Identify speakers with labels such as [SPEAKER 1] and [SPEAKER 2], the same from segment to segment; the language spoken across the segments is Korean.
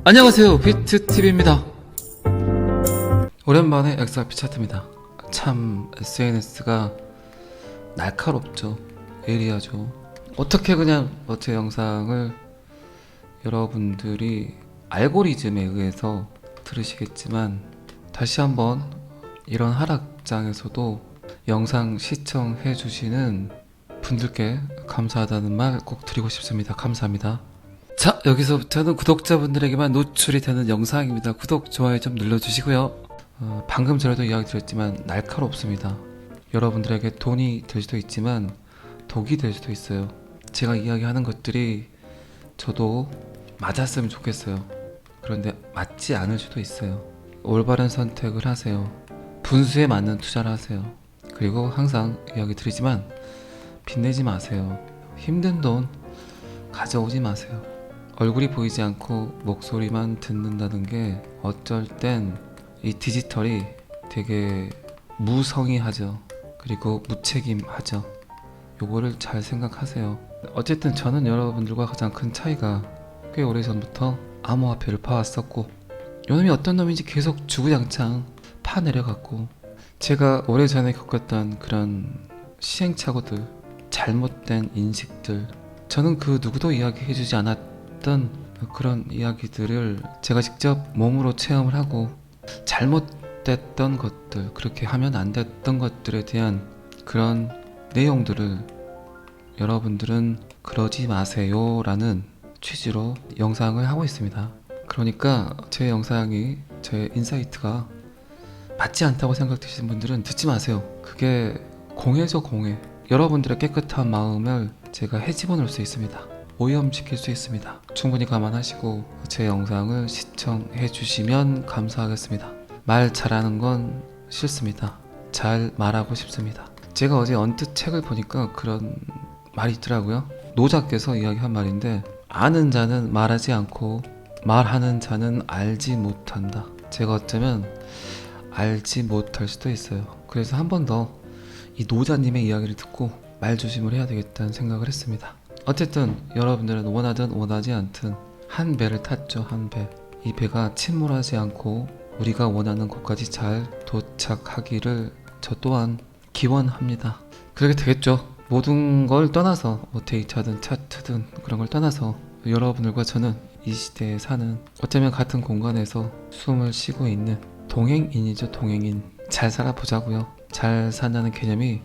[SPEAKER 1] 안녕하세요, 비트TV입니다. 오랜만에 XRP 차트입니다. 참 SNS가 날카롭죠. 예리하죠. 어떻게 그냥 제 영상을 여러분들이 알고리즘에 의해서 들으시겠지만, 다시 한번 이런 하락장에서도 영상 시청해 주시는 분들께 감사하다는 말 꼭 드리고 싶습니다. 감사합니다. 자, 여기서부터는 구독자분들에게만 노출이 되는 영상입니다. 구독, 좋아요 좀 눌러주시고요. 방금 전에도 이야기 드렸지만 날카롭습니다. 여러분들에게 돈이 될 수도 있지만 독이 될 수도 있어요. 제가 이야기하는 것들이 저도 맞았으면 좋겠어요. 그런데 맞지 않을 수도 있어요. 올바른 선택을 하세요. 분수에 맞는 투자를 하세요. 그리고 항상 이야기 드리지만 빚내지 마세요. 힘든 돈 가져오지 마세요. 얼굴이 보이지 않고 목소리만 듣는다는 게 어쩔 땐 이 디지털이 되게 무성의하죠. 그리고 무책임하죠. 요거를 잘 생각하세요. 어쨌든 저는 여러분들과 가장 큰 차이가 꽤 오래전부터 암호화폐를 파왔었고, 요놈이 어떤 놈인지 계속 주구장창 파내려갔고, 제가 오래전에 겪었던 그런 시행착오들, 잘못된 인식들, 저는 그 누구도 이야기해주지 않았던 그런 이야기들을 제가 직접 몸으로 체험을 하고, 잘못됐던 것들, 그렇게 하면 안 됐던 것들에 대한 그런 내용들을 여러분들은 그러지 마세요 라는 취지로 영상을 하고 있습니다. 그러니까 제 영상이, 제 인사이트가 맞지 않다고 생각되시는 분들은 듣지 마세요. 그게 공해죠, 공해. 여러분들의 깨끗한 마음을 제가 헤집어 놓을 수 있습니다. 오염시킬 수 있습니다. 충분히 감안하시고 제 영상을 시청해 주시면 감사하겠습니다. 말 잘하는 건 싫습니다. 잘 말하고 싶습니다. 제가 어제 언뜻 책을 보니까 그런 말이 있더라고요. 노자께서 이야기한 말인데, 아는 자는 말하지 않고 말하는 자는 알지 못한다. 제가 어쩌면 알지 못할 수도 있어요. 그래서 한 번 더 이 노자님의 이야기를 듣고 말조심을 해야 되겠다는 생각을 했습니다. 어쨌든 여러분들은 원하든 원하지 않든 한 배를 탔죠. 한 배. 이 배가 침몰하지 않고 우리가 원하는 곳까지 잘 도착하기를 저 또한 기원합니다. 그렇게 되겠죠. 모든 걸 떠나서 데이터든 차트든 그런 걸 떠나서 여러분들과 저는 이 시대에 사는, 어쩌면 같은 공간에서 숨을 쉬고 있는 동행인이죠. 동행인. 잘 살아보자고요. 잘 산다는 개념이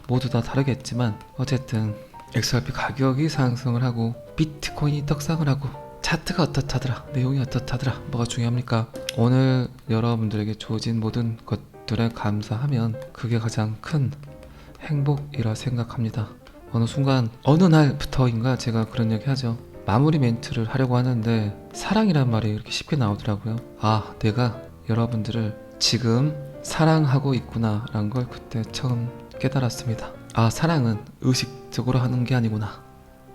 [SPEAKER 1] 모두 다 다르겠지만, 어쨌든 XRP 가격이 상승을 하고 비트코인이 떡상을 하고 차트가 어떻다더라, 내용이 어떻다더라, 뭐가 중요합니까? 오늘 여러분들에게 주어진 모든 것들에 감사하면 그게 가장 큰 행복이라 생각합니다. 어느 순간, 어느 날부터인가 제가 그런 얘기 하죠. 마무리 멘트를 하려고 하는데 사랑이란 말이 이렇게 쉽게 나오더라고요. 아, 내가 여러분들을 지금 사랑하고 있구나 라는 걸 그때 처음 깨달았습니다. 아, 사랑은 의식적으로 하는 게 아니구나,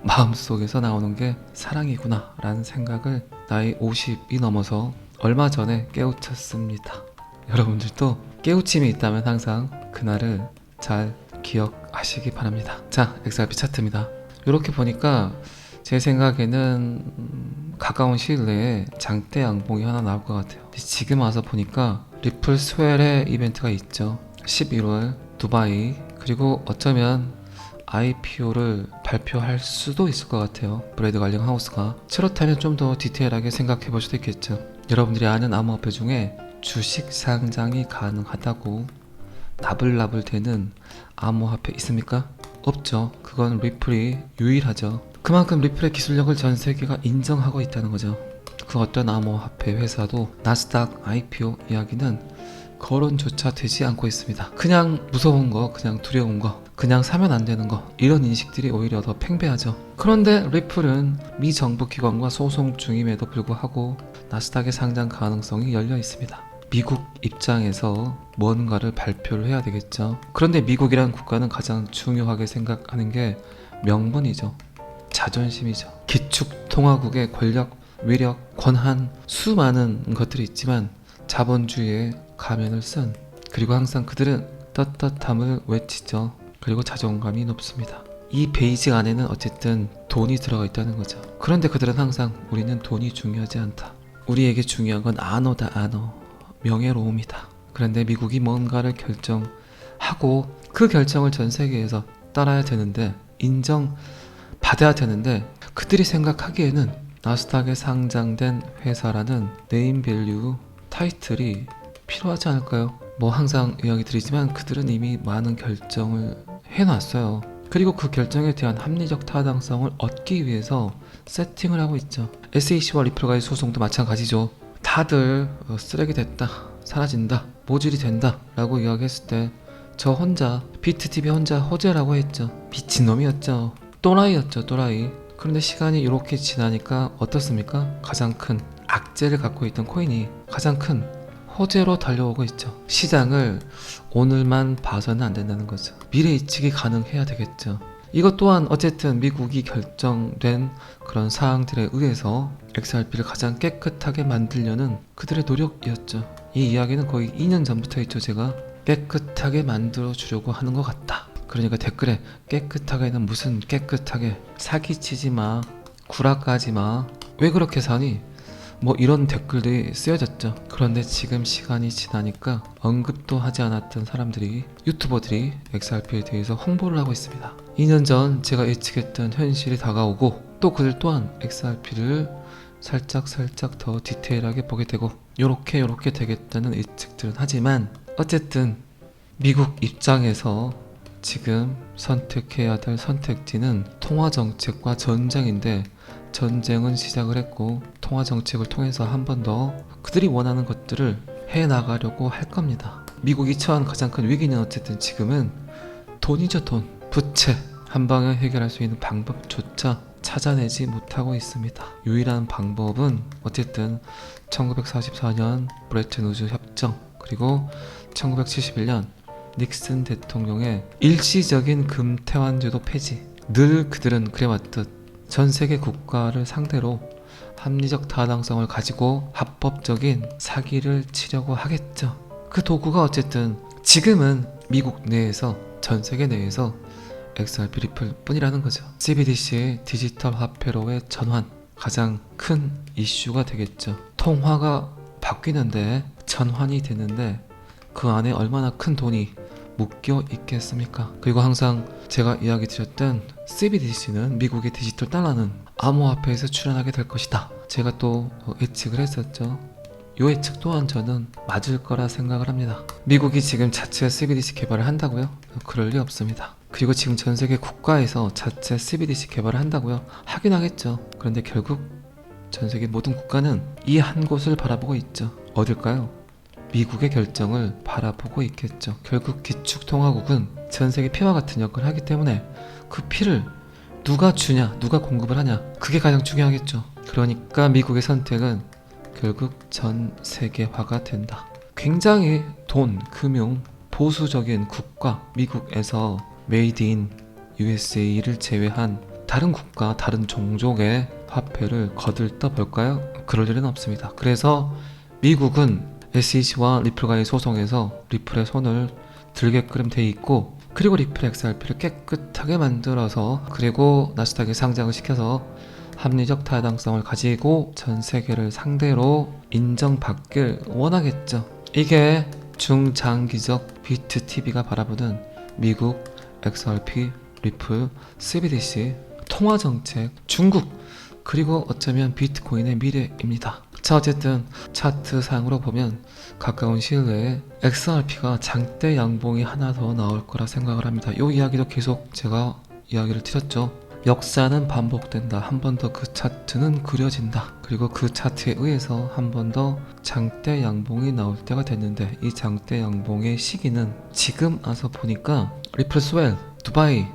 [SPEAKER 1] 마음속에서 나오는 게 사랑이구나 라는 생각을 나이 50이 넘어서 얼마 전에 깨우쳤습니다. 여러분들도 깨우침이 있다면 항상 그날을 잘 기억하시기 바랍니다. 자, XRP 차트입니다. 이렇게 보니까 제 생각에는 가까운 시일 내에 장대 양봉이 하나 나올 것 같아요. 지금 와서 보니까 리플 스웰의 이벤트가 있죠. 11월 두바이, 그리고 어쩌면 IPO를 발표할 수도 있을 것 같아요. 브래드 갈링 하우스가. 그렇다면 좀 더 디테일하게 생각해 볼 수도 있겠죠. 여러분들이 아는 암호화폐 중에 주식 상장이 가능하다고 나불나불 되는 암호화폐 있습니까? 없죠. 그건 리플이 유일하죠. 그만큼 리플의 기술력을 전 세계가 인정하고 있다는 거죠. 그 어떤 암호화폐 회사도 나스닥 IPO 이야기는 거론조차 되지 않고 있습니다. 그냥 무서운 거, 그냥 두려운 거, 그냥 사면 안 되는 거, 이런 인식들이 오히려 더 팽배하죠. 그런데 리플은 미 정부 기관과 소송 중임에도 불구하고 나스닥의 상장 가능성이 열려 있습니다. 미국 입장에서 뭔가를 발표를 해야 되겠죠. 그런데 미국이라는 국가는 가장 중요하게 생각하는 게 명분이죠. 자존심이죠. 기축통화국의 권력, 위력, 권한, 수많은 것들이 있지만 자본주의의 가면을 쓴, 그리고 항상 그들은 떳떳함을 외치죠. 그리고 자존감이 높습니다. 이 베이직 안에는 어쨌든 돈이 들어가 있다는 거죠. 그런데 그들은 항상 우리는 돈이 중요하지 않다, 우리에게 중요한 건 안어다, 안어. 명예로움이다. 그런데 미국이 뭔가를 결정하고 그 결정을 전 세계에서 따라야 되는데, 인정받아야 되는데, 그들이 생각하기에는 나스닥에 상장된 회사라는 네임밸류 타이틀이 필요하지 않을까요? 뭐 항상 이야기 드리지만 그들은 이미 많은 결정을 해놨어요. 그리고 그 결정에 대한 합리적 타당성을 얻기 위해서 세팅을 하고 있죠. SEC와 리플과의 소송도 마찬가지죠. 다들 쓰레기 됐다, 사라진다, 모질이 된다 라고 이야기했을 때 저 혼자, 비트TV 혼자 호재라고 했죠. 미친놈이었죠. 또라이였죠, 또라이. 그런데 시간이 이렇게 지나니까 어떻습니까? 가장 큰 악재를 갖고 있던 코인이 가장 큰 호재로 달려오고 있죠. 시장을 오늘만 봐서는 안 된다는 거죠. 미래 예측이 가능해야 되겠죠. 이것 또한 어쨌든 미국이 결정된 그런 사항들에 의해서 XRP를 가장 깨끗하게 만들려는 그들의 노력이었죠. 이 이야기는 거의 2년 전부터 했죠. 제가 깨끗하게 만들어 주려고 하는 것 같다. 그러니까 댓글에 깨끗하게는 무슨 깨끗하게, 사기치지 마, 구라까지 마, 왜 그렇게 사니? 뭐 이런 댓글들이 쓰여졌죠. 그런데 지금 시간이 지나니까 언급도 하지 않았던 사람들이, 유튜버들이 XRP에 대해서 홍보를 하고 있습니다. 2년 전 제가 예측했던 현실이 다가오고, 또 그들 또한 XRP를 살짝 더 디테일하게 보게 되고, 요렇게 되겠다는 예측들은 하지만 어쨌든 미국 입장에서 지금 선택해야 될 선택지는 통화정책과 전쟁인데, 전쟁은 시작을 했고 통화정책을 통해서 한 번 더 그들이 원하는 것들을 해나가려고 할 겁니다. 미국이 처한 가장 큰 위기는 어쨌든 지금은 돈이죠. 돈, 부채. 한 방에 해결할 수 있는 방법조차 찾아내지 못하고 있습니다. 유일한 방법은 어쨌든 1944년 브레튼-우즈 협정, 그리고 1971년 닉슨 대통령의 일시적인 금태환제도 폐지. 늘 그들은 그래왔듯 전 세계 국가를 상대로 합리적 타당성을 가지고 합법적인 사기를 치려고 하겠죠. 그 도구가 어쨌든 지금은 미국 내에서, 전 세계 내에서 XRP 리플 뿐이라는 거죠. CBDC의 디지털 화폐로의 전환, 가장 큰 이슈가 되겠죠. 통화가 바뀌는데, 전환이 되는데 그 안에 얼마나 큰 돈이 묶여 있겠습니까? 그리고 항상 제가 이야기 드렸던 CBDC는, 미국의 디지털 달러는 암호화폐에서 출현하게 될 것이다. 제가 또 예측을 했었죠. 이 예측 또한 저는 맞을 거라 생각을 합니다. 미국이 지금 자체 CBDC 개발을 한다고요? 그럴 리 없습니다. 그리고 지금 전 세계 국가에서 자체 CBDC 개발을 한다고요? 하긴 하겠죠. 그런데 결국 전 세계 모든 국가는 이 한 곳을 바라보고 있죠. 어딜까요? 미국의 결정을 바라보고 있겠죠. 결국 기축통화국은 전 세계 피와 같은 역할을 하기 때문에 그 피를 누가 주냐, 누가 공급을 하냐, 그게 가장 중요하겠죠. 그러니까 미국의 선택은 결국 전 세계화가 된다. 굉장히 돈, 금융, 보수적인 국가 미국에서 메이드 인 USA를 제외한 다른 국가, 다른 종족의 화폐를 거들떠 볼까요? 그럴 일은 없습니다. 그래서 미국은 SEC와 리플과의 소송에서 리플의 손을 들게끔 돼 있고, 그리고 리플 XRP를 깨끗하게 만들어서, 그리고 나스닥에 상장을 시켜서 합리적 타당성을 가지고 전 세계를 상대로 인정받길 원하겠죠. 이게 중장기적 비트TV가 바라보는 미국 XRP, 리플, CBDC, 통화정책, 중국, 그리고 어쩌면 비트코인의 미래입니다. 자, 어쨌든 차트상으로 보면 가까운 시일 내에 XRP가 장대 양봉이 하나 더 나올 거라 생각을 합니다. 이 이야기도 계속 제가 이야기를 드렸죠. 역사는 반복된다. 한 번 더 그 차트는 그려진다. 그리고 그 차트에 의해서 한 번 더 장대 양봉이 나올 때가 됐는데, 이 장대 양봉의 시기는 지금 와서 보니까 리플 스웰, 두바이,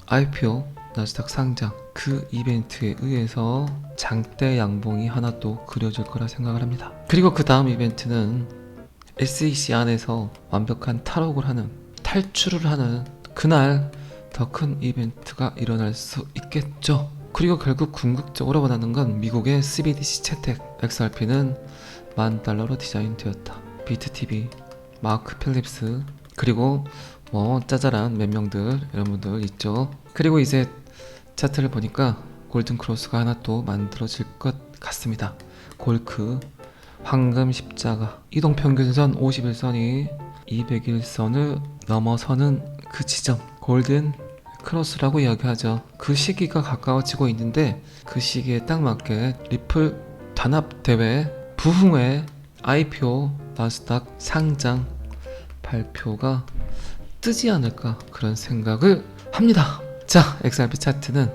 [SPEAKER 1] IPO, 나스닥 상장, 그 이벤트에 의해서 장대 양봉이 하나 또 그려질 거라 생각을 합니다. 그리고 그 다음 이벤트는 SEC 안에서 완벽한 탈옥을 하는, 탈출을 하는 그날 더 큰 이벤트가 일어날 수 있겠죠. 그리고 결국 궁극적으로 원하는 건 미국의 CBDC 채택. XRP는 $10,000로 디자인되었다. 비트TV, 마크 필립스, 그리고 뭐 짜잘한 몇 명들, 여러분들 있죠. 그리고 이제 차트를 보니까 골든 크로스가 하나 또 만들어질 것 같습니다. 골크, 황금 십자가, 이동평균선 51선이 201선을 넘어서는 그 지점, 골든 크로스라고 이야기하죠. 그 시기가 가까워지고 있는데 그 시기에 딱 맞게 리플 단합대회 부흥회 IPO 나스닥 상장 발표가 뜨지 않을까 그런 생각을 합니다. 자, XRP 차트는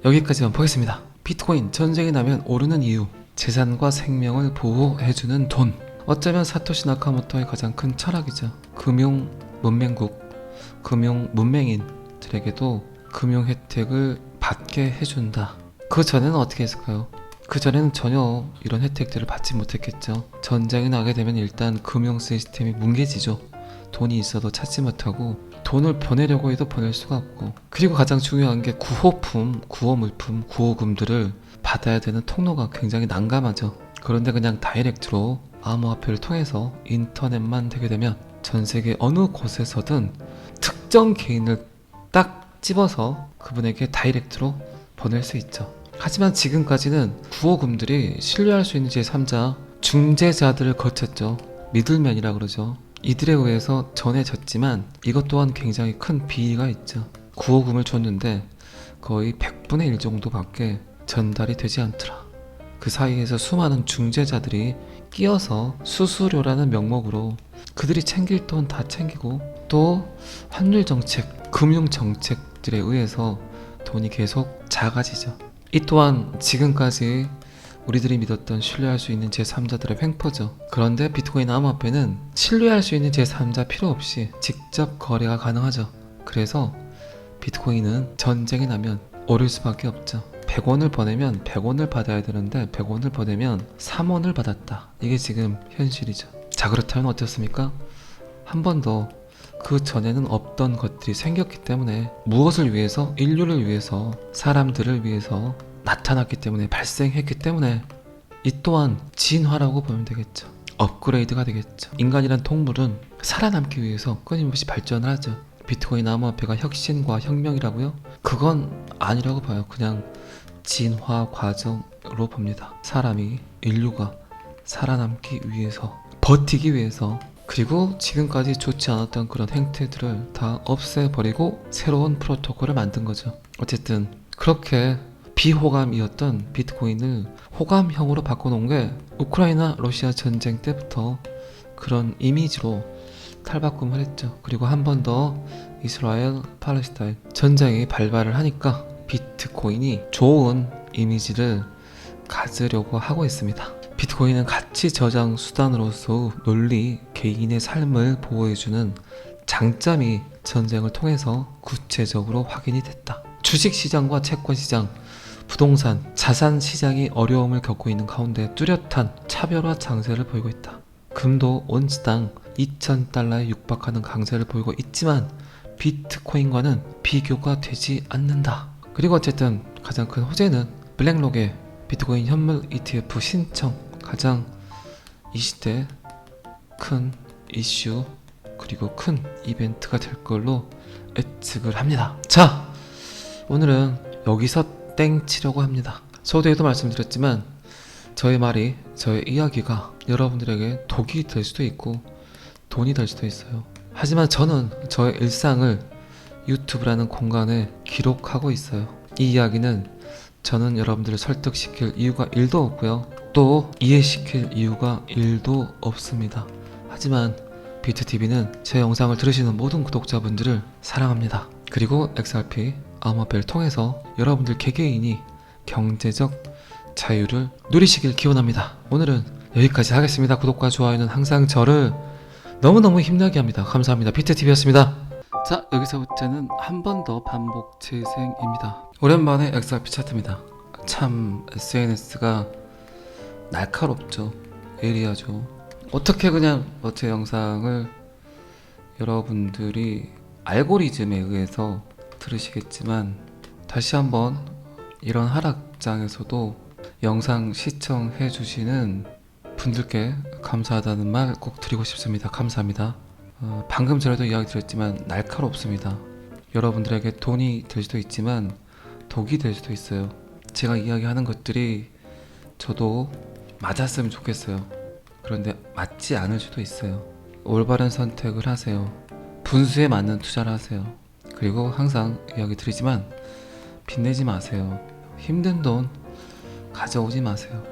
[SPEAKER 1] 여기까지만 보겠습니다. 비트코인 전쟁이 나면 오르는 이유, 재산과 생명을 보호해주는 돈. 어쩌면 사토시 나카모토의 가장 큰 철학이죠. 금융 문맹국, 금융 문맹인들에게도 금융 혜택을 받게 해준다. 그 전에는 어떻게 했을까요? 그 전에는 전혀 이런 혜택들을 받지 못했겠죠. 전쟁이 나게 되면 일단 금융 시스템이 뭉개지죠. 돈이 있어도 찾지 못하고 돈을 보내려고 해도 보낼 수가 없고, 그리고 가장 중요한 게 구호품, 구호물품, 구호금들을 받아야 되는 통로가 굉장히 난감하죠. 그런데 그냥 다이렉트로 암호화폐를 통해서 인터넷만 되게 되면 전 세계 어느 곳에서든 특정 개인을 딱 집어서 그분에게 다이렉트로 보낼 수 있죠. 하지만 지금까지는 구호금들이 신뢰할 수 있는 제3자 중재자들을 거쳤죠. 미들맨이라 그러죠. 이들에 의해서 전해졌지만 이것 또한 굉장히 큰 비위가 있죠. 구호금을 줬는데 거의 100분의 1 정도밖에 전달이 되지 않더라. 그 사이에서 수많은 중재자들이 끼어서 수수료라는 명목으로 그들이 챙길 돈 다 챙기고, 또 환율 정책, 금융 정책들에 의해서 돈이 계속 작아지죠. 이 또한 지금까지 우리들이 믿었던 신뢰할 수 있는 제3자들의 횡포죠. 그런데 비트코인 암호화폐는 신뢰할 수 있는 제3자 필요 없이 직접 거래가 가능하죠. 그래서 비트코인은 전쟁이 나면 오를 수밖에 없죠. 100원을 보내면 100원을 받아야 되는데 100원을 보내면 3원을 받았다. 이게 지금 현실이죠. 자, 그렇다면 어떻습니까? 한 번 더 그 전에는 없던 것들이 생겼기 때문에, 무엇을 위해서? 인류를 위해서, 사람들을 위해서 나타났기 때문에, 발생했기 때문에 이 또한 진화라고 보면 되겠죠. 업그레이드가 되겠죠. 인간이란 동물은 살아남기 위해서 끊임없이 발전을 하죠. 비트코인 암호화폐가 혁신과 혁명이라고요? 그건 아니라고 봐요. 그냥 진화 과정으로 봅니다. 사람이, 인류가 살아남기 위해서, 버티기 위해서, 그리고 지금까지 좋지 않았던 그런 행태들을 다 없애버리고 새로운 프로토콜을 만든 거죠. 어쨌든 그렇게 비호감이었던 비트코인을 호감형으로 바꿔놓은 게 우크라이나 러시아 전쟁 때부터 그런 이미지로 탈바꿈을 했죠. 그리고 한 번 더 이스라엘 팔레스타인 전쟁이 발발을 하니까 비트코인이 좋은 이미지를 가지려고 하고 있습니다. 비트코인은 가치 저장 수단으로서 논리, 개인의 삶을 보호해주는 장점이 전쟁을 통해서 구체적으로 확인이 됐다. 주식시장과 채권시장, 부동산, 자산 시장이 어려움을 겪고 있는 가운데 뚜렷한 차별화 장세를 보이고 있다. 금도 온스당 2,000달러에 육박하는 강세를 보이고 있지만 비트코인과는 비교가 되지 않는다. 그리고 어쨌든 가장 큰 호재는 블랙록의 비트코인 현물 ETF 신청, 가장 이 시대 큰 이슈 그리고 큰 이벤트가 될 걸로 예측을 합니다. 자, 오늘은 여기서 땡 치려고 합니다. 서두에도 말씀드렸지만 저의 말이, 저의 이야기가 여러분들에게 독이 될 수도 있고 돈이 될 수도 있어요. 하지만 저는 저의 일상을 유튜브라는 공간에 기록하고 있어요. 이 이야기는 저는 여러분들을 설득시킬 이유가 1도 없고요. 또 이해시킬 이유가 1도 없습니다. 하지만 비트TV는 제 영상을 들으시는 모든 구독자분들을 사랑합니다. 그리고 XRP 암호화폐를 통해서 여러분들 개개인이 경제적 자유를 누리시길 기원합니다. 오늘은 여기까지 하겠습니다. 구독과 좋아요는 항상 저를 너무너무 힘나게 합니다. 감사합니다. 비트TV였습니다. 자, 여기서부터는 한 번 더 반복 재생입니다. 오랜만에 XRP 차트입니다. 참 SNS가 날카롭죠. 예리하죠. 어떻게 그냥 제 영상을 여러분들이 알고리즘에 의해서 들으시겠지만, 다시 한번 이런 하락장에서도 영상 시청해 주시는 분들께 감사하다는 말 꼭 드리고 싶습니다. 감사합니다. 방금 전에도 이야기 드렸지만 날카롭습니다. 여러분들에게 돈이 될 수도 있지만 독이 될 수도 있어요. 제가 이야기하는 것들이 저도 맞았으면 좋겠어요. 그런데 맞지 않을 수도 있어요. 올바른 선택을 하세요. 분수에 맞는 투자를 하세요. 그리고 항상 이야기 드리지만 빚내지 마세요. 힘든 돈 가져오지 마세요.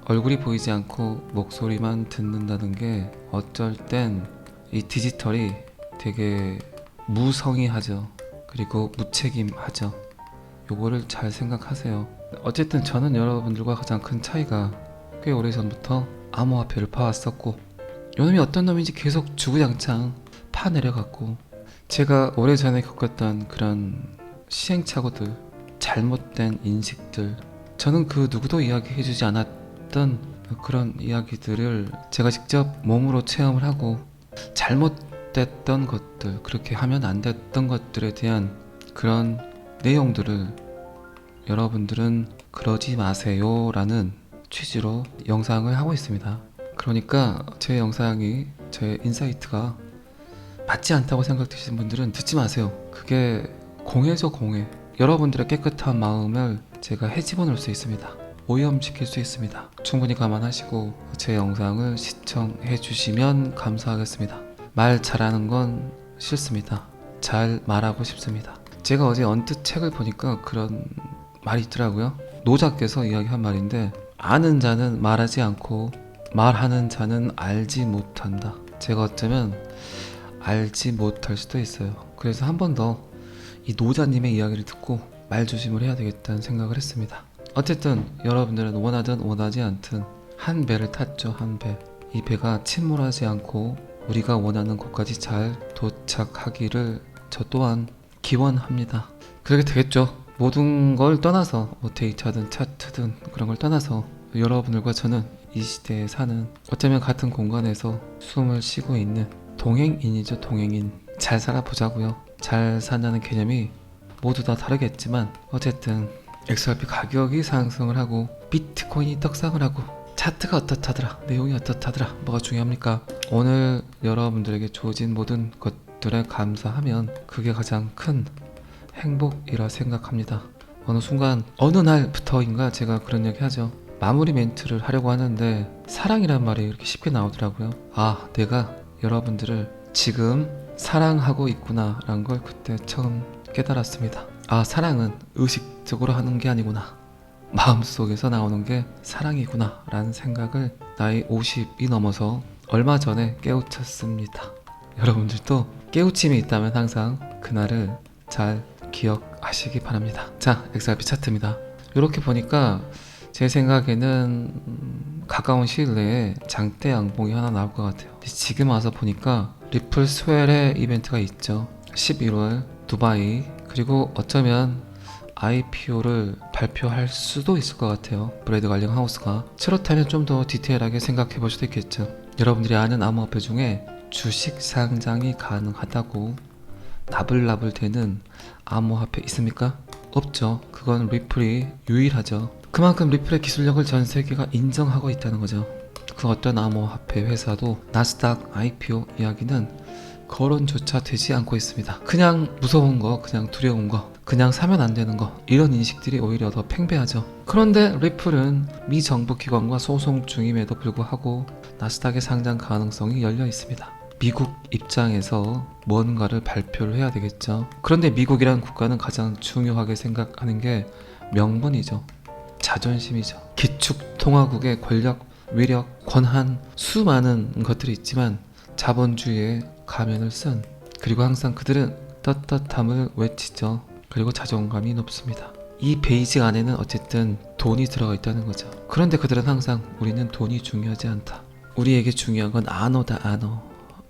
[SPEAKER 1] 얼굴이 보이지 않고 목소리만 듣는다는 게 어쩔 땐 이 디지털이 되게 무성의하죠. 그리고 무책임하죠. 요거를 잘 생각하세요. 어쨌든 저는 여러분들과 가장 큰 차이가 꽤 오래전부터 암호화폐를 봐왔었고 요놈이 어떤 놈인지 계속 주구장창 파내려갔고 제가 오래전에 겪었던 그런 시행착오들, 잘못된 인식들, 저는 그 누구도 이야기해주지 않았던 그런 이야기들을 제가 직접 몸으로 체험을 하고 잘못됐던 것들, 그렇게 하면 안 됐던 것들에 대한 그런 내용들을 여러분들은 그러지 마세요 라는 취지로 영상을 하고 있습니다. 그러니까 제 영상이, 제 인사이트가 맞지 않다고 생각되시는 분들은 듣지 마세요. 그게 공해죠, 공해. 여러분들의 깨끗한 마음을 제가 헤집어 놓을 수 있습니다. 오염시킬 수 있습니다. 충분히 감안하시고 제 영상을 시청해 주시면 감사하겠습니다. 말 잘하는 건 싫습니다. 잘 말하고 싶습니다. 제가 어제 언뜻 책을 보니까 그런 말이 있더라고요. 노자께서 이야기한 말인데, 아는 자는 말하지 않고 말하는 자는 알지 못한다. 제가 어쩌면 알지 못할 수도 있어요. 그래서 한 번 더 이 노자님의 이야기를 듣고 말조심을 해야 되겠다는 생각을 했습니다. 어쨌든 여러분들은 원하든 원하지 않든 한 배를 탔죠. 한 배. 이 배가 침몰하지 않고 우리가 원하는 곳까지 잘 도착하기를 저 또한 기원합니다. 그렇게 되겠죠. 모든 걸 떠나서 뭐 데이터든 차트든 그런 걸 떠나서 여러분들과 저는 이 시대에 사는, 어쩌면 같은 공간에서 숨을 쉬고 있는 동행인이죠. 동행인. 잘 살아보자고요. 잘 산다는 개념이 모두 다 다르겠지만 어쨌든 XRP 가격이 상승을 하고 비트코인이 떡상을 하고 차트가 어떻다더라, 내용이 어떻다더라, 뭐가 중요합니까? 오늘 여러분들에게 주어진 모든 것들에 감사하면 그게 가장 큰 행복이라 생각합니다. 어느 순간 어느 날부터인가 제가 그런 얘기 하죠. 마무리 멘트를 하려고 하는데 사랑이란 말이 이렇게 쉽게 나오더라고요. 아, 내가 여러분들을 지금 사랑하고 있구나 라는 걸 그때 처음 깨달았습니다. 아, 사랑은 의식적으로 하는 게 아니구나, 마음속에서 나오는 게 사랑이구나 라는 생각을 나이 50이 넘어서 얼마 전에 깨우쳤습니다. 여러분들도 깨우침이 있다면 항상 그날을 잘 기억하시기 바랍니다. 자, XRP 차트입니다. 이렇게 보니까 제 생각에는 가까운 시일 내에 장대 양봉이 하나 나올 것 같아요. 지금 와서 보니까 리플 스웰의 이벤트가 있죠. 11월 두바이, 그리고 어쩌면 IPO를 발표할 수도 있을 것 같아요. 브래드 갈링 하우스가. 그렇다면 좀 더 디테일하게 생각해 볼 수도 있겠죠. 여러분들이 아는 암호화폐 중에 주식 상장이 가능하다고 나불나불 되는 암호화폐 있습니까? 없죠. 그건 리플이 유일하죠. 그만큼 리플의 기술력을 전 세계가 인정하고 있다는 거죠. 그 어떤 암호화폐 회사도 나스닥 IPO 이야기는 거론조차 되지 않고 있습니다. 그냥 무서운 거, 그냥 두려운 거, 그냥 사면 안 되는 거, 이런 인식들이 오히려 더 팽배하죠. 그런데 리플은 미 정부 기관과 소송 중임에도 불구하고 나스닥의 상장 가능성이 열려 있습니다. 미국 입장에서 뭔가를 발표를 해야 되겠죠. 그런데 미국이라는 국가는 가장 중요하게 생각하는 게 명분이죠. 자존심이죠. 기축통화국의 권력, 위력, 권한, 수많은 것들이 있지만 자본주의의 가면을 쓴, 그리고 항상 그들은 떳떳함을 외치죠. 그리고 자존감이 높습니다. 이 베이직 안에는 어쨌든 돈이 들어가 있다는 거죠. 그런데 그들은 항상 우리는 돈이 중요하지 않다, 우리에게 중요한 건 안어다, 안어,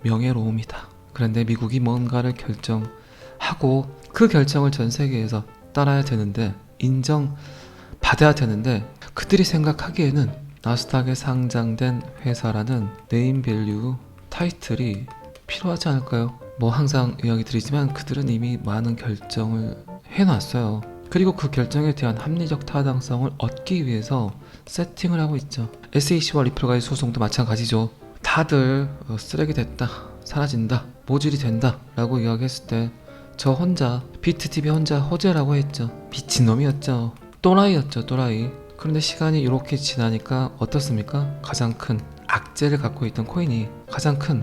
[SPEAKER 1] 명예로움이다. 그런데 미국이 뭔가를 결정하고 그 결정을 전 세계에서 따라야 되는데, 인정받아야 되는데, 그들이 생각하기에는 나스닥에 상장된 회사라는 네임밸류 타이틀이 필요하지 않을까요? 뭐 항상 이야기 드리지만 그들은 이미 많은 결정을 해놨어요. 그리고 그 결정에 대한 합리적 타당성을 얻기 위해서 세팅을 하고 있죠. SEC와 리플과의 소송도 마찬가지죠. 다들 쓰레기 됐다, 사라진다, 모질이 된다 라고 이야기했을 때 저 혼자, 비트TV 혼자 호재라고 했죠. 미친놈이었죠. 또라이였죠, 또라이. 그런데 시간이 이렇게 지나니까 어떻습니까? 가장 큰 악재를 갖고 있던 코인이 가장 큰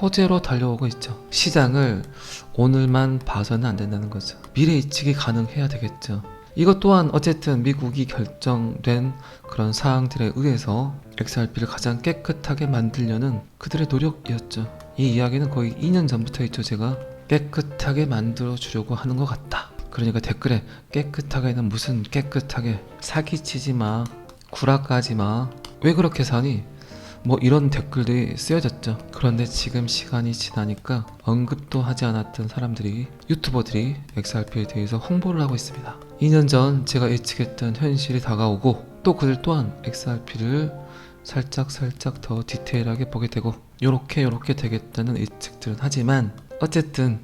[SPEAKER 1] 호재로 달려오고 있죠. 시장을 오늘만 봐서는 안 된다는 거죠. 미래 예측이 가능해야 되겠죠. 이것 또한 어쨌든 미국이 결정된 그런 사항들에 의해서 XRP를 가장 깨끗하게 만들려는 그들의 노력이었죠. 이 이야기는 거의 2년 전부터 했죠. 제가 깨끗하게 만들어 주려고 하는 것 같다. 그러니까 댓글에 깨끗하게는 무슨 깨끗하게, 사기치지 마, 구라까지 마, 왜 그렇게 사니? 뭐 이런 댓글들이 쓰여졌죠. 그런데 지금 시간이 지나니까 언급도 하지 않았던 사람들이, 유튜버들이 XRP에 대해서 홍보를 하고 있습니다. 2년 전 제가 예측했던 현실이 다가오고, 또 그들 또한 XRP를 살짝 더 디테일하게 보게 되고, 요렇게 되겠다는 예측들은 하지만 어쨌든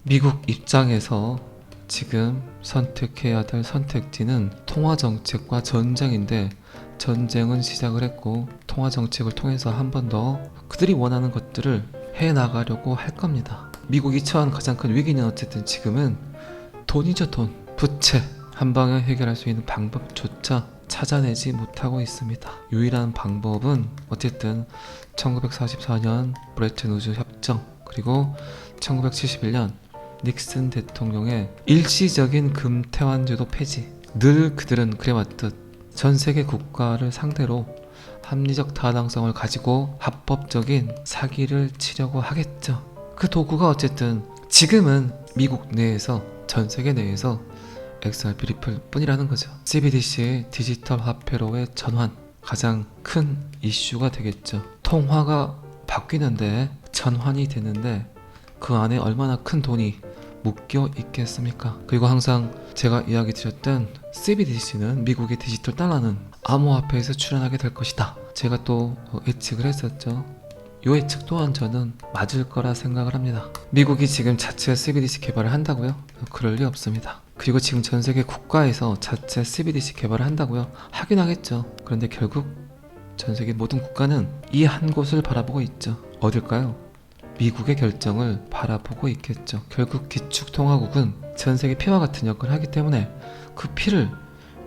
[SPEAKER 1] 미국 입장에서 지금 선택해야 될 선택지는 통화정책과 전쟁인데, 전쟁은 시작을 했고 통화정책을 통해서 한 번 더 그들이 원하는 것들을 해나가려고 할 겁니다. 미국이 처한 가장 큰 위기는 어쨌든 지금은 돈이죠. 돈, 부채. 한 방에 해결할 수 있는 방법조차 찾아내지 못하고 있습니다. 유일한 방법은 어쨌든 1944년 브레튼 우즈 협정, 그리고 1971년 닉슨 대통령의 일시적인 금태환제도 폐지. 늘 그들은 그래왔듯 전 세계 국가를 상대로 합리적 타당성을 가지고 합법적인 사기를 치려고 하겠죠. 그 도구가 어쨌든 지금은 미국 내에서, 전 세계 내에서 XRP 리플 뿐이라는 거죠. CBDC의 디지털 화폐로의 전환, 가장 큰 이슈가 되겠죠. 통화가 바뀌는데, 전환이 되는데 그 안에 얼마나 큰 돈이 묶여 있겠습니까? 그리고 항상 제가 이야기 드렸던 CBDC는, 미국의 디지털 달러는 암호화폐에서 출현하게 될 것이다. 제가 또 예측을 했었죠. 이 예측 또한 저는 맞을 거라 생각을 합니다. 미국이 지금 자체 CBDC 개발을 한다고요? 그럴 리 없습니다. 그리고 지금 전 세계 국가에서 자체 CBDC 개발을 한다고요? 하긴 하겠죠. 그런데 결국 전 세계 모든 국가는 이 한 곳을 바라보고 있죠. 어딜까요? 미국의 결정을 바라보고 있겠죠. 결국 기축통화국은 전 세계 피와 같은 역할을 하기 때문에 그 피를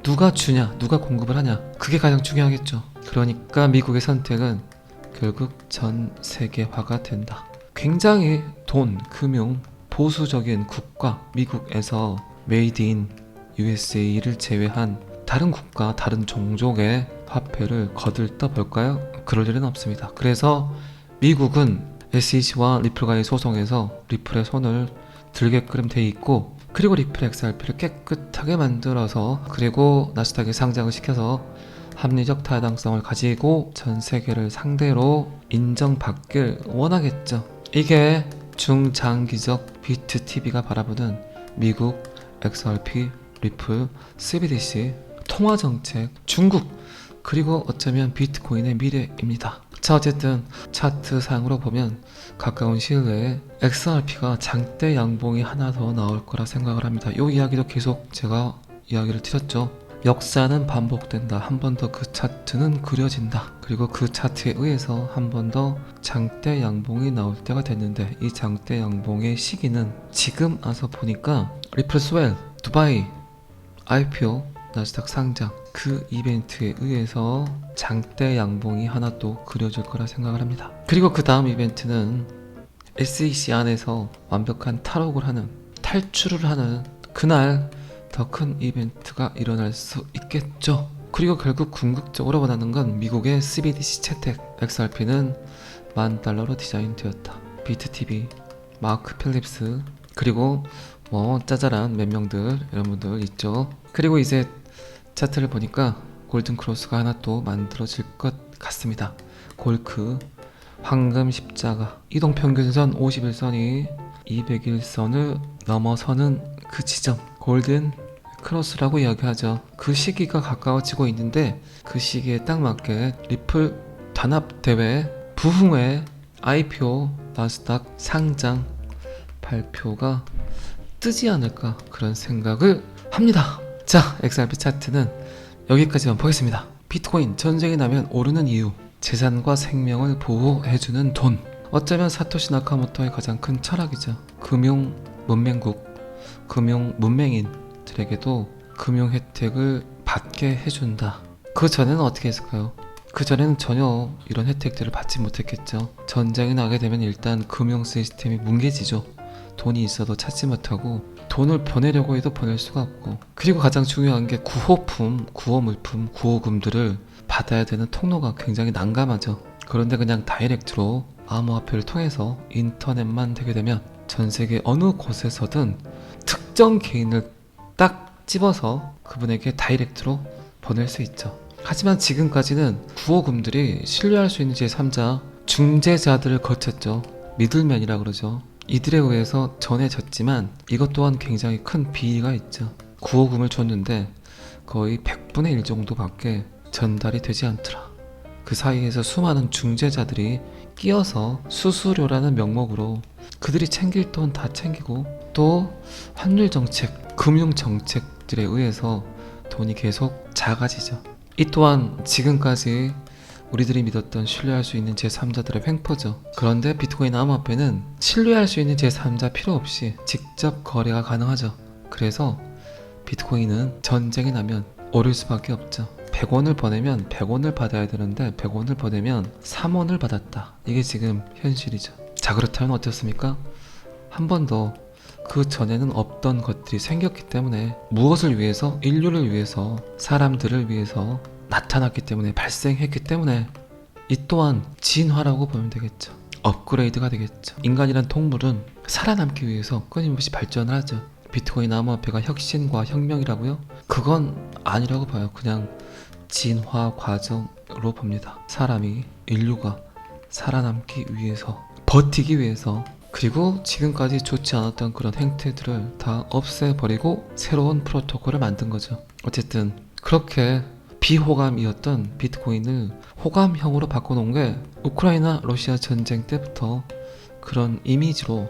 [SPEAKER 1] 누가 주냐, 누가 공급을 하냐, 그게 가장 중요하겠죠. 그러니까 미국의 선택은 결국 전 세계화가 된다. 굉장히 돈, 금융, 보수적인 국가 미국에서 메이드 인 USA를 제외한 다른 국가, 다른 종족의 화폐를 거들떠 볼까요? 그럴 일은 없습니다. 그래서 미국은 SEC와 리플과의 소송에서 리플의 손을 들게끔 돼 있고, 그리고 리플 XRP를 깨끗하게 만들어서, 그리고 나스닥에 상장을 시켜서 합리적 타당성을 가지고 전 세계를 상대로 인정받길 원하겠죠. 이게 중장기적 비트TV가 바라보는 미국 XRP, 리플, CBDC, 통화정책, 중국, 그리고 어쩌면 비트코인의 미래입니다. 자, 어쨌든 차트상으로 보면 가까운 시일 내에 XRP가 장대 양봉이 하나 더 나올 거라 생각을 합니다. 이 이야기도 계속 제가 이야기를 드렸죠. 역사는 반복된다. 한 번 더 그 차트는 그려진다. 그리고 그 차트에 의해서 한 번 더 장대 양봉이 나올 때가 됐는데, 이 장대 양봉의 시기는 지금 와서 보니까 리플 스웰, 두바이, IPO, 나스닥 상장, 그 이벤트에 의해서 장대 양봉이 하나 또 그려질 거라 생각을 합니다. 그리고 그 다음 이벤트는 SEC 안에서 완벽한 탈옥을 하는, 탈출을 하는 그날 더 큰 이벤트가 일어날 수 있겠죠. 그리고 결국 궁극적으로 원하는 건 미국의 CBDC 채택. XRP는 $10,000로 디자인되었다. 비트TV, 마크 필립스, 그리고 뭐 짜잘한 몇 명들, 여러분들 있죠. 그리고 이제 차트를 보니까 골든 크로스가 하나 또 만들어질 것 같습니다. 골크, 황금 십자가, 이동평균선 51선이 201선을 넘어서는 그 지점, 골든 크로스라고 이야기하죠. 그 시기가 가까워지고 있는데, 그 시기에 딱 맞게 리플 단합대회 부흥회 IPO 나스닥 상장 발표가 뜨지 않을까, 그런 생각을 합니다. 자, XRP 차트는 여기까지만 보겠습니다. 비트코인 전쟁이 나면 오르는 이유, 재산과 생명을 보호해주는 돈. 어쩌면 사토시 나카모토의 가장 큰 철학이죠. 금융 문맹국, 금융 문맹인들에게도 금융 혜택을 받게 해준다. 그 전에는 어떻게 했을까요? 그 전에는 전혀 이런 혜택들을 받지 못했겠죠. 전쟁이 나게 되면 일단 금융 시스템이 뭉개지죠. 돈이 있어도 찾지 못하고 돈을 보내려고 해도 보낼 수가 없고, 그리고 가장 중요한 게 구호품, 구호물품, 구호금들을 받아야 되는 통로가 굉장히 난감하죠. 그런데 그냥 다이렉트로 암호화폐를 통해서 인터넷만 되게 되면 전 세계 어느 곳에서든 특정 개인을 딱 집어서 그분에게 다이렉트로 보낼 수 있죠. 하지만 지금까지는 구호금들이 신뢰할 수 있는 제3자 중재자들을 거쳤죠. 미들맨이라 그러죠. 이들에 의해서 전해졌지만 이것 또한 굉장히 큰 비리가 있죠. 구호금을 줬는데 거의 100분의 1 정도밖에 전달이 되지 않더라. 그 사이에서 수많은 중재자들이 끼어서 수수료라는 명목으로 그들이 챙길 돈 다 챙기고, 또 환율 정책, 금융 정책들에 의해서 돈이 계속 작아지죠. 이 또한 지금까지 우리들이 믿었던 신뢰할 수 있는 제3자들의 횡포죠. 그런데 비트코인 암호화폐는 신뢰할 수 있는 제3자 필요 없이 직접 거래가 가능하죠. 그래서 비트코인은 전쟁이 나면 오를 수밖에 없죠. 100원을 보내면 100원을 받아야 되는데 100원을 보내면 3원을 받았다. 이게 지금 현실이죠. 자, 그렇다면 어떻습니까? 한 번 더 그 전에는 없던 것들이 생겼기 때문에, 무엇을 위해서? 인류를 위해서, 사람들을 위해서 나타났기 때문에, 발생했기 때문에 이 또한 진화라고 보면 되겠죠. 업그레이드가 되겠죠. 인간이란 동물은 살아남기 위해서 끊임없이 발전을 하죠. 비트코인 암호화폐가 혁신과 혁명이라고요? 그건 아니라고 봐요. 그냥 진화 과정으로 봅니다. 사람이, 인류가 살아남기 위해서, 버티기 위해서, 그리고 지금까지 좋지 않았던 그런 행태들을 다 없애버리고 새로운 프로토콜을 만든 거죠. 어쨌든 그렇게 비호감이었던 비트코인을 호감형으로 바꿔놓은 게 우크라이나 러시아 전쟁 때부터 그런 이미지로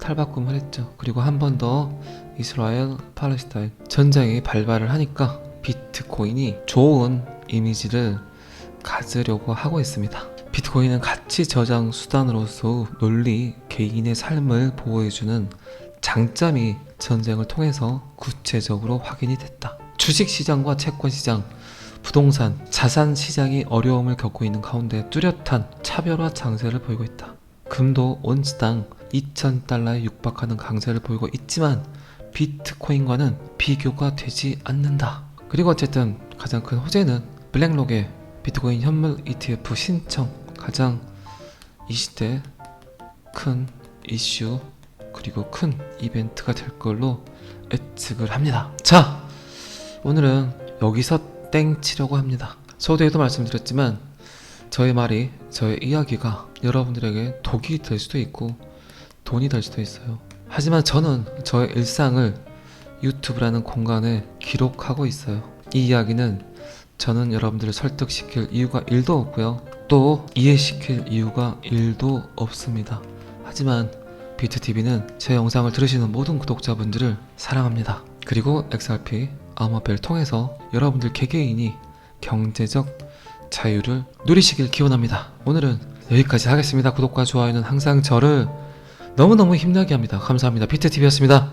[SPEAKER 1] 탈바꿈을 했죠. 그리고 한 번 더 이스라엘 팔레스타인 전쟁이 발발을 하니까 비트코인이 좋은 이미지를 가지려고 하고 있습니다. 비트코인은 가치 저장 수단으로서 논리, 개인의 삶을 보호해주는 장점이 전쟁을 통해서 구체적으로 확인이 됐다. 주식시장과 채권시장, 부동산, 자산시장이 어려움을 겪고 있는 가운데 뚜렷한 차별화 장세를 보이고 있다. 금도 온스당 2,000달러에 육박하는 강세를 보이고 있지만 비트코인과는 비교가 되지 않는다. 그리고 어쨌든 가장 큰 호재는 블랙록의 비트코인 현물 ETF 신청, 가장 이 시대 큰 이슈 그리고 큰 이벤트가 될 걸로 예측을 합니다. 자, 오늘은 여기서 땡 치려고 합니다. 서두에도 말씀드렸지만 저의 말이, 저의 이야기가 여러분들에게 독이 될 수도 있고 돈이 될 수도 있어요. 하지만 저는 저의 일상을 유튜브라는 공간에 기록하고 있어요. 이 이야기는 저는 여러분들을 설득시킬 이유가 1도 없고요. 또 이해시킬 이유가 1도 없습니다. 하지만 비트TV는 제 영상을 들으시는 모든 구독자분들을 사랑합니다. 그리고 XRP 암호화폐를 통해서 여러분들 개개인이 경제적 자유를 누리시길 기원합니다. 오늘은 여기까지 하겠습니다. 구독과 좋아요는 항상 저를 너무너무 힘나게 합니다. 감사합니다. 비트TV였습니다.